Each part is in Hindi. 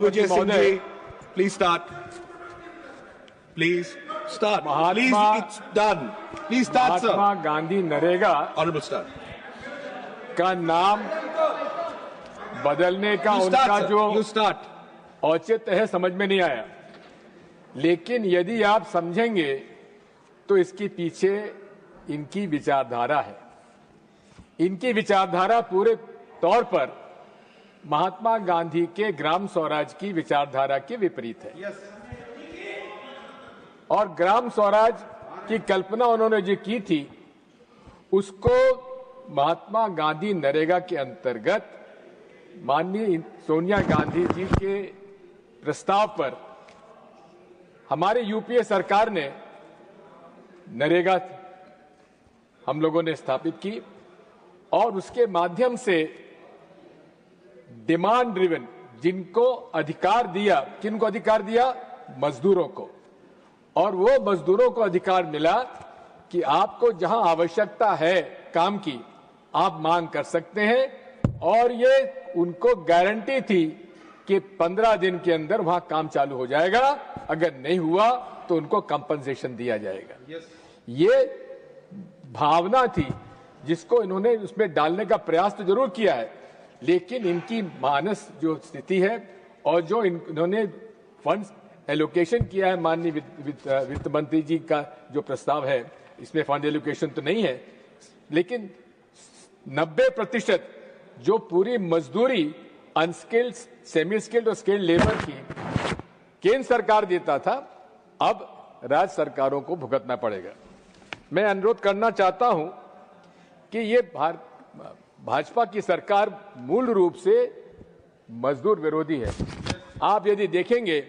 सभापति महोदय, Please start. Please start. Please, it's done. Please start, sir. Mahatma Gandhi NREGA Honorable start. का नाम बदलने का You उनका start, sir. जो You start. औचित्य है समझ में नहीं आया, लेकिन यदि आप समझेंगे तो इसके पीछे इनकी विचारधारा है। इनकी विचारधारा पूरे तौर पर महात्मा गांधी के ग्राम स्वराज की विचारधारा के विपरीत है। और ग्राम स्वराज की कल्पना उन्होंने जो की थी, उसको महात्मा गांधी नरेगा के अंतर्गत माननीय सोनिया गांधी जी के प्रस्ताव पर हमारे यूपीए सरकार ने नरेगा हम लोगों ने स्थापित की और उसके माध्यम से डिमांड ड्रिवन, जिनको अधिकार दिया, किनको अधिकार दिया? मजदूरों को। और वो मजदूरों को अधिकार मिला कि आपको जहां आवश्यकता है काम की, आप मांग कर सकते हैं। और ये उनको गारंटी थी कि 15 दिन के अंदर वहां काम चालू हो जाएगा, अगर नहीं हुआ तो उनको कंपनसेशन दिया जाएगा। ये भावना थी जिसको इन्होंने उसमें डालने का प्रयास तो जरूर किया है, लेकिन इनकी मानस जो स्थिति है और जो इन्होंने फंड्स एलोकेशन किया है, माननीय वित्त मंत्री जी का जो प्रस्ताव है, इसमें फंड एलोकेशन तो नहीं है, लेकिन 90% जो पूरी मजदूरी अनस्किल्ड, सेमी स्किल्ड और स्किल्ड लेबर की केंद्र सरकार देता था, अब राज्य सरकारों को भुगतना पड़ेगा। मैं अनुरोध करना चाहता हूं कि ये भाजपा की सरकार मूल रूप से मजदूर विरोधी है। आप यदि देखेंगे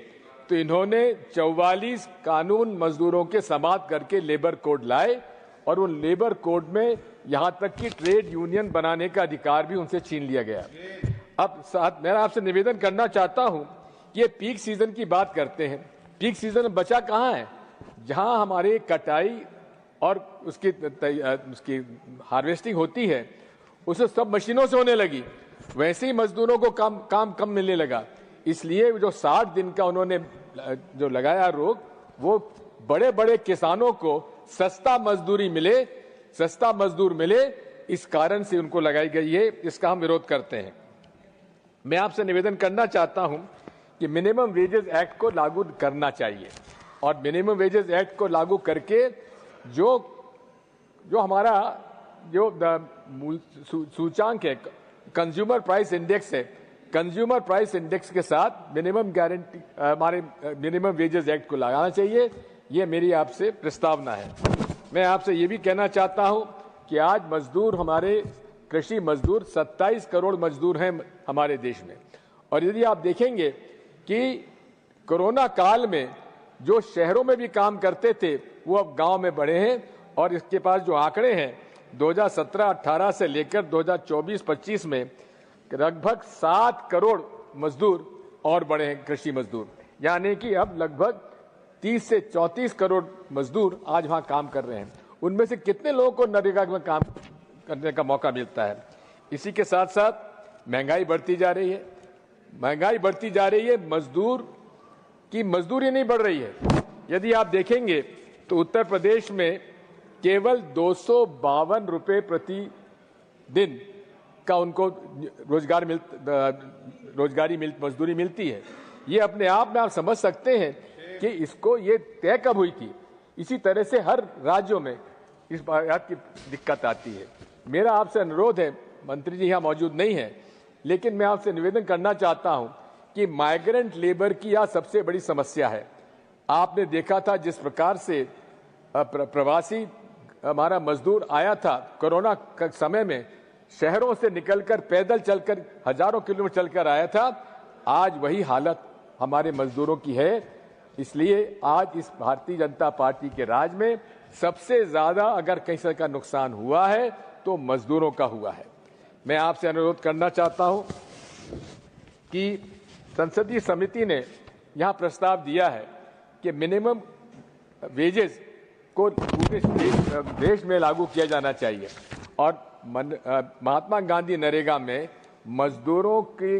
तो इन्होंने 44 कानून मजदूरों के समाप्त करके लेबर कोड लाए और वो लेबर कोड में यहां तक कि ट्रेड यूनियन बनाने का अधिकार भी उनसे छीन लिया गया। अब साथ मैं आपसे निवेदन करना चाहता हूं कि ये पीक सीजन की बात करते हैं, पीक सीजन बचा कहां है? जहां हमारी कटाई और उसकी हार्वेस्टिंग होती है, उसे सब मशीनों से होने लगी, वैसे ही मजदूरों को काम कम मिलने लगा। इसलिए जो 60 दिन का उन्होंने जो लगाया रोक, वो बड़े बड़े किसानों को सस्ता मजदूर मिले, इस कारण से उनको लगाई गई है। इसका हम विरोध करते हैं। मैं आपसे निवेदन करना चाहता हूं कि मिनिमम वेजेस एक्ट को लागू करना चाहिए और मिनिमम वेजेस एक्ट को लागू करके जो हमारा जो सूचांक है, कंज्यूमर प्राइस इंडेक्स है, कंज्यूमर प्राइस इंडेक्स के साथ मिनिमम गारंटी हमारे मिनिमम वेजेस एक्ट को लगाना चाहिए। ये मेरी आपसे प्रस्तावना है। मैं आपसे ये भी कहना चाहता हूं कि आज मजदूर, हमारे कृषि मजदूर 27 करोड़ मजदूर हैं हमारे देश में। और यदि आप देखेंगे कि कोरोना काल में जो शहरों में भी काम करते थे, वो अब गांव में बढ़े हैं। और इसके पास जो आंकड़े हैं 2017-18 से लेकर 2024-25 में लगभग 7 करोड़ मजदूर और बढ़े हैं, कृषि मजदूर, यानी कि अब लगभग 30 से 34 करोड़ मजदूर आज वहां काम कर रहे हैं। उनमें से कितने लोगों को नरेगा में काम करने का मौका मिलता है? इसी के साथ साथ महंगाई बढ़ती जा रही है, मजदूर की मजदूरी नहीं बढ़ रही है। यदि आप देखेंगे तो उत्तर प्रदेश में केवल 252 रुपए प्रति दिन का उनको मजदूरी मिलती है। ये अपने आप में आप समझ सकते हैं कि इसको ये तय कब हुई थी। इसी तरह से हर राज्यों में इस बात की दिक्कत आती है। मेरा आपसे अनुरोध है, मंत्री जी यहाँ मौजूद नहीं है, लेकिन मैं आपसे निवेदन करना चाहता हूं कि माइग्रेंट लेबर की यह सबसे बड़ी समस्या है। आपने देखा था जिस प्रकार से प्रवासी हमारा मजदूर आया था कोरोना के समय में, शहरों से निकलकर पैदल चलकर हजारों किलोमीटर चलकर आया था। आज वही हालत हमारे मजदूरों की है। इसलिए आज इस भारतीय जनता पार्टी के राज में सबसे ज्यादा अगर कहीं का नुकसान हुआ है तो मजदूरों का हुआ है। मैं आपसे अनुरोध करना चाहता हूं कि संसदीय समिति ने यहां प्रस्ताव दिया है कि मिनिमम वेजेस को पूरे देश में लागू किया जाना चाहिए और महात्मा गांधी नरेगा में मजदूरों की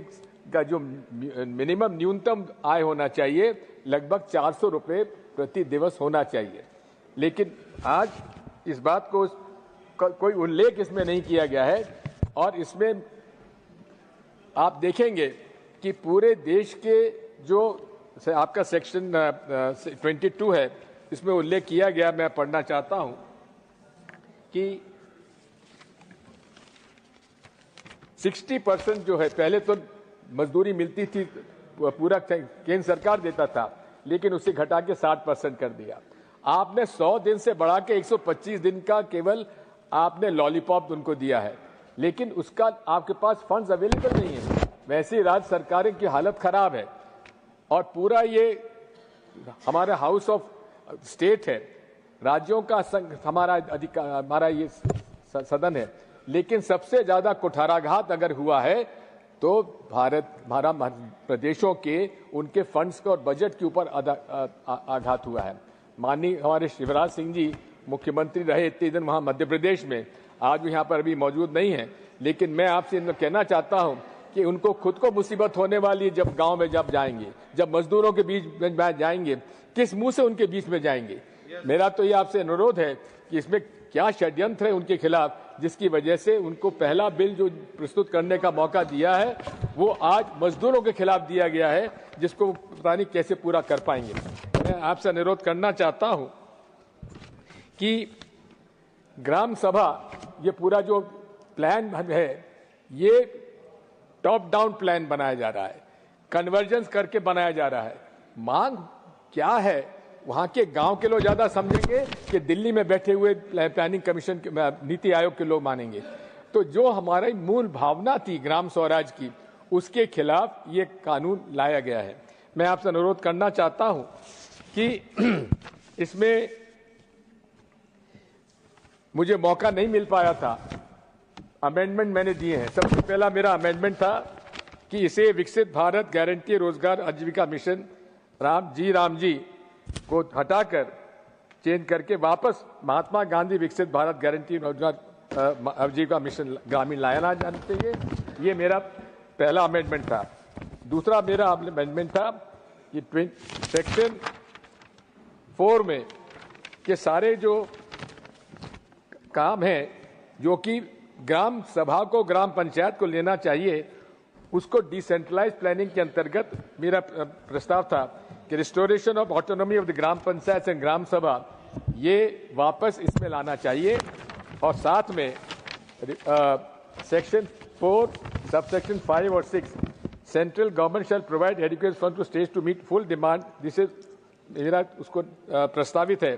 का जो मिनिमम न्यूनतम आय होना चाहिए लगभग 400 रुपये प्रति दिवस होना चाहिए। लेकिन आज इस बात को कोई उल्लेख इसमें नहीं किया गया है। और इसमें आप देखेंगे कि पूरे देश के जो आपका सेक्शन 22 है, इसमें उल्लेख किया गया, मैं पढ़ना चाहता हूं कि 60% जो है, पहले तो मजदूरी मिलती थी, पूरा केंद्र सरकार देता था, लेकिन उसे घटा के 60% कर दिया। आपने 100 दिन से बढ़ा के 125 दिन का केवल आपने लॉलीपॉप उनको दिया है, लेकिन उसका आपके पास फंड्स अवेलेबल नहीं है। वैसे राज्य सरकारों की हालत खराब है और पूरा ये हमारा हाउस ऑफ स्टेट है, राज्यों का हमारा ये सदन है, लेकिन सबसे ज्यादा कुठाराघात अगर हुआ है तो हमारा प्रदेशों के उनके फंड्स के और बजट के ऊपर आघात हुआ है। माननीय हमारे शिवराज सिंह जी मुख्यमंत्री रहे इतने दिन वहां मध्य प्रदेश में, आज भी यहाँ पर अभी मौजूद नहीं है, लेकिन मैं आपसे कहना चाहता हूं कि उनको खुद को मुसीबत होने वाली है जब गांव में जब जाएंगे, जब मजदूरों के बीच में जाएंगे, किस मुंह से उनके बीच में जाएंगे। मेरा तो ये आपसे अनुरोध है कि इसमें क्या षड्यंत्र है उनके खिलाफ, जिसकी वजह से उनको पहला बिल जो प्रस्तुत करने का मौका दिया है वो आज मजदूरों के खिलाफ दिया गया है, जिसको पता नहीं कैसे पूरा कर पाएंगे। मैं आपसे अनुरोध करना चाहता हूं कि ग्राम सभा ये पूरा जो प्लान है ये टॉप डाउन प्लान बनाया जा रहा है, कन्वर्जेंस करके बनाया जा रहा है। मांग क्या है वहां के गांव के लोग ज्यादा समझेंगे कि दिल्ली में बैठे हुए प्लानिंग कमीशन नीति आयोग के लोग मानेंगे। तो जो हमारी मूल भावना थी ग्राम स्वराज की, उसके खिलाफ ये कानून लाया गया है। मैं आपसे अनुरोध करना चाहता हूं कि इसमें मुझे मौका नहीं मिल पाया था, अमेंडमेंट मैंने दिए हैं। सबसे पहला मेरा अमेंडमेंट था कि इसे विकसित भारत गारंटी रोजगार आजीविका मिशन राम जी को हटाकर चेंज करके वापस महात्मा गांधी विकसित भारत गारंटी रोजगार आजीविका मिशन ग्रामीण लाया जाना चाहिए। ये मेरा पहला अमेंडमेंट था। दूसरा मेरा अमेंडमेंट था कि सेक्शन 4 में के सारे जो काम है जो कि ग्राम सभा को ग्राम पंचायत को लेना चाहिए, उसको डिसेंट्रलाइज प्लानिंग के अंतर्गत मेरा प्रस्ताव था कि restoration of autonomy of the gram panchayat and gram sabha ये वापस इसमें लाना चाहिए। और साथ में सेक्शन 4 सबसेक्शन 5 और 6 central government shall provide adequate fund to states to meet full demand, this is मेरा उसको प्रस्तावित है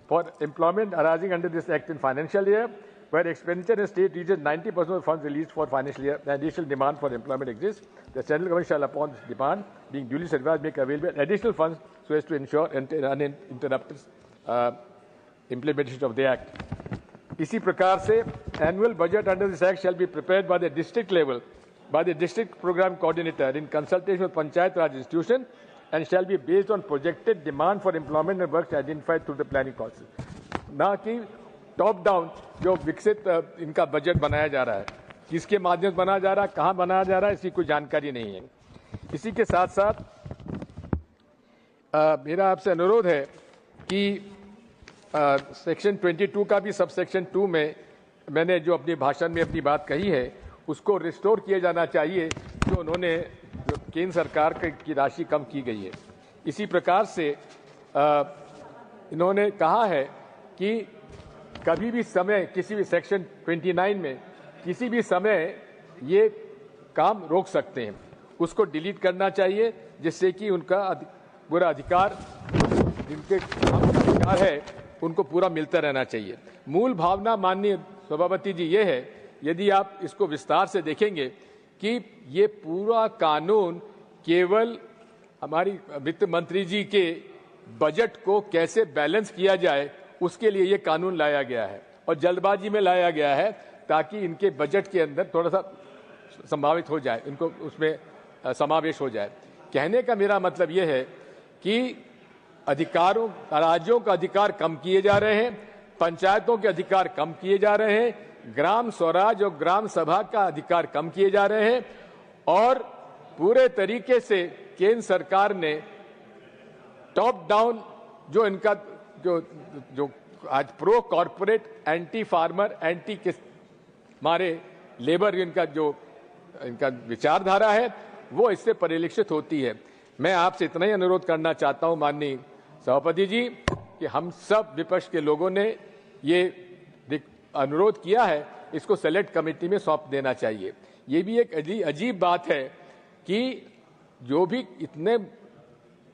for employment arising under this act in financial year where expenditure in state reaches 90% of funds released for financial year, the additional demand for employment exists. The central government shall, upon this demand being duly certified, make available additional funds so as to ensure uninterrupted implementation of the act. इसी प्रकार से annual budget under this act shall be prepared by the district level by the district program coordinator in consultation with Panchayat Raj institution and shall be based on projected demand for employment and works identified through the planning process. ना कि टॉप डाउन जो विकसित इनका बजट बनाया जा रहा है, किसके माध्यम से बनाया जा रहा है, कहां बनाया जा रहा है, इसकी कोई जानकारी नहीं है। इसी के साथ साथ मेरा आपसे अनुरोध है कि सेक्शन 22 का भी सब सेक्शन 2 में मैंने जो अपने भाषण में अपनी बात कही है उसको रिस्टोर किया जाना चाहिए, जो उन्होंने केंद्र सरकार की राशि कम की गई है। इसी प्रकार से इन्होंने कहा है कि कभी भी समय किसी भी सेक्शन 29 में किसी भी समय ये काम रोक सकते हैं, उसको डिलीट करना चाहिए, जिससे कि उनका पूरा अधिकार जिनके काम का अधिकार है उनको पूरा मिलता रहना चाहिए। मूल भावना माननीय सभापति जी ये है, यदि आप इसको विस्तार से देखेंगे कि ये पूरा कानून केवल हमारी वित्त मंत्री जी के बजट को कैसे बैलेंस किया जाए उसके लिए ये कानून लाया गया है और जल्दबाजी में लाया गया है ताकि इनके बजट के अंदर थोड़ा सा संभावित हो जाए, इनको उसमें समावेश हो जाए। कहने का मेरा मतलब ये है कि अधिकारों राज्यों का अधिकार कम किए जा रहे हैं, पंचायतों के अधिकार कम किए जा रहे हैं, ग्राम स्वराज और ग्राम सभा का अधिकार कम किए जा रहे हैं और पूरे तरीके से केंद्र सरकार ने टॉप डाउन जो इनका जो आज pro corporate, anti farmer, anti किस मारे लेबर इनका विचारधारा है वो इससे परिलक्षित होती है। मैं आपसे इतना ही अनुरोध करना चाहता हूं माननीय सभापति जी कि हम सब विपक्ष के लोगों ने ये अनुरोध किया है, इसको सेलेक्ट कमेटी में सौंप देना चाहिए। ये भी एक अजीब बात है कि जो भी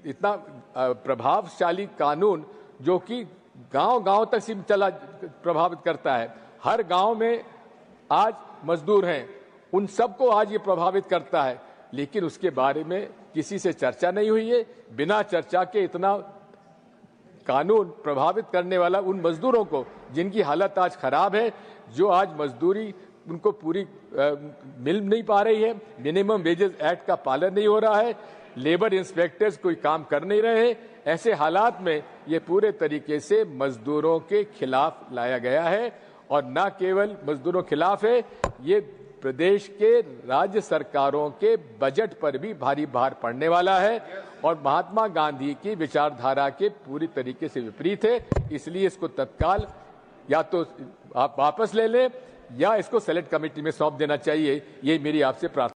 इतना प्रभावशाली कानून जो कि गांव-गांव तक सीमित चला प्रभावित करता है, हर गांव में आज मजदूर हैं, उन सबको आज ये प्रभावित करता है, लेकिन उसके बारे में किसी से चर्चा नहीं हुई है। बिना चर्चा के इतना कानून प्रभावित करने वाला उन मजदूरों को जिनकी हालत आज खराब है, जो आज मजदूरी उनको पूरी मिल नहीं पा रही है, मिनिमम वेजेस एक्ट का पालन नहीं हो रहा है, लेबर इंस्पेक्टर्स कोई काम कर नहीं रहे हैं, ऐसे हालात में ये पूरे तरीके से मजदूरों के खिलाफ लाया गया है। और न केवल मजदूरों के खिलाफ है, ये प्रदेश के राज्य सरकारों के बजट पर भी भारी भार पड़ने वाला है और महात्मा गांधी की विचारधारा के पूरी तरीके से विपरीत है। इसलिए इसको तत्काल या तो आप वापस ले लें या इसको सेलेक्ट कमेटी में सौंप देना चाहिए। ये मेरी आपसे प्रार्थना।